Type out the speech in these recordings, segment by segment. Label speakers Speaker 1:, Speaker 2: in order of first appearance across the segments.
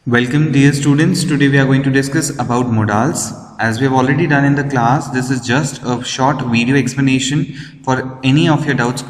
Speaker 1: Welcome dear students. Today we are going to discuss about modals. As we have already done in the class, this is just a short video explanation for any of your doubts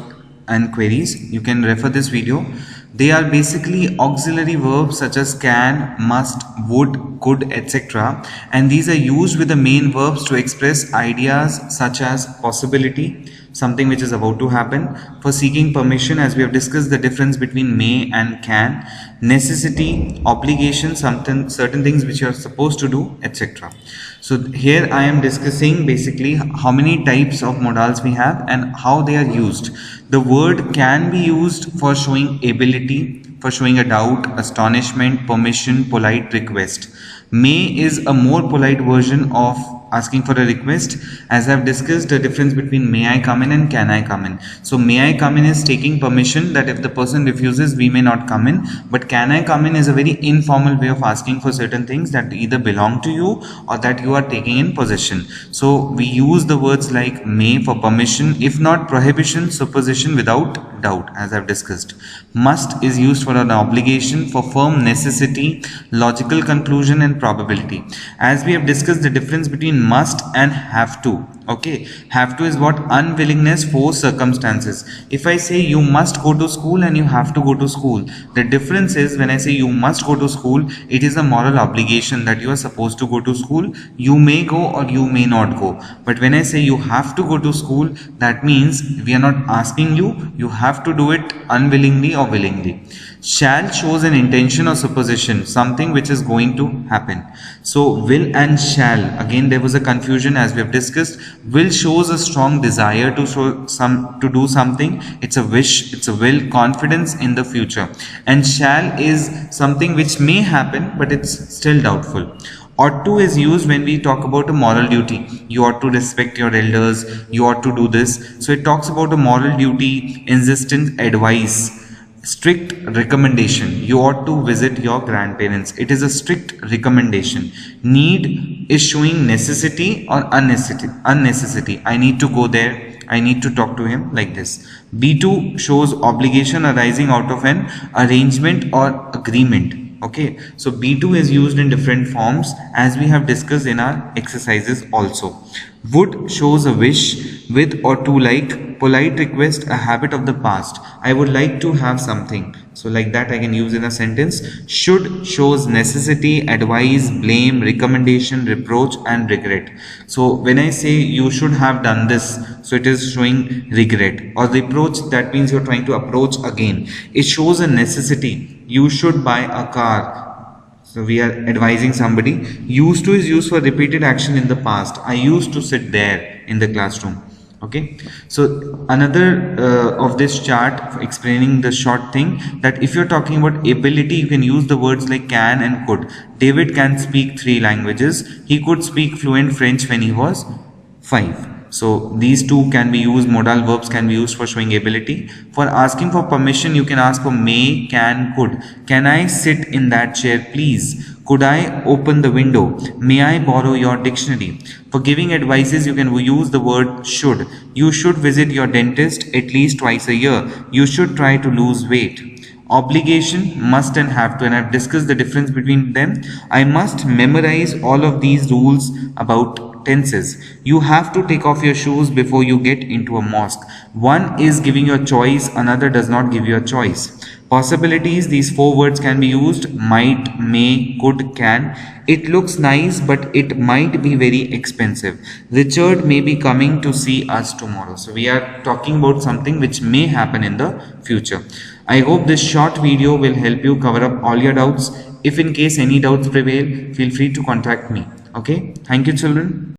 Speaker 1: and queries. You can refer this video. They are basically auxiliary verbs such as can, must, would, could, etc. And these are used with the main verbs to express ideas such as possibility, something which is about to happen, for seeking permission, as we have discussed the difference between may and can, necessity, obligation, certain things which you are supposed to do, etc. So here I am discussing basically how many types of modals we have and how they are used. The word can be used for showing ability, for showing a doubt, astonishment, permission, polite request. May is a more polite version of asking for a request. As I have discussed the difference between may I come in and can I come in. So may I come in is taking permission that if the person refuses we may not come in, but can I come in is a very informal way of asking for certain things that either belong to you or that you are taking in possession. So we use the words like may for permission, if not prohibition, supposition without doubt, as I have discussed. Must is used for an obligation, for firm necessity, logical conclusion and probability. As we have discussed the difference between must and have to. Okay, have to is what? Unwillingness, force, circumstances. If I say you must go to school and you have to go to school, the difference is when I say you must go to school, it is a moral obligation that you are supposed to go to school. You may go or you may not go. But when I say you have to go to school, that means we are not asking you, you have to do it unwillingly or willingly. Shall shows an intention or supposition, something which is going to happen. So will and shall, again there was a confusion as we have discussed. Will shows a strong desire to do something. It's a wish, it's a will, confidence in the future. And shall is something which may happen but it's still doubtful. Ought to is used when we talk about a moral duty. You ought to respect your elders, you ought to do this. So it talks about a moral duty, insistent advice, strict recommendation. You ought to visit your grandparents. It is a strict recommendation. Need is showing necessity or unnecessity. I need to go there, I need to talk to him, like this. B2 shows obligation arising out of an arrangement or agreement. Okay, so B2 is used in different forms as we have discussed in our exercises also. Would shows a wish, with or to like, polite request, a habit of the past. I would like to have something. So like that I can use in a sentence. Should shows necessity, advice, blame, recommendation, reproach and regret. So when I say you should have done this, so it is showing regret. Or reproach, that means you're trying to approach again. It shows a necessity. You should buy a car. So we are advising somebody. Used to is used for repeated action in the past. I used to sit there in the classroom. Okay, so another of this chart explaining the short thing, that if you're talking about ability, you can use the words like can and could. David can speak 3 languages. He could speak fluent French when he was 5. So these two can be used, modal verbs can be used for showing ability. For asking for permission, you can ask for may, can, could. Can I sit in that chair please? Could I open the window? May I borrow your dictionary? For giving advices, you can use the word should. You should visit your dentist at least twice a year. You should try to lose weight. Obligation, must and have to, and I've discussed the difference between them. I must memorize all of these rules about tenses. You have to take off your shoes before you get into a mosque. One is giving you a choice, another does not give you a choice. Possibilities, these 4 words can be used: might, may, could, can. It looks nice but it might be very expensive. Richard may be coming to see us tomorrow. So we are talking about something which may happen in the future. I hope this short video will help you cover up all your doubts. If in case any doubts prevail, feel free to contact me. Okay, thank you children.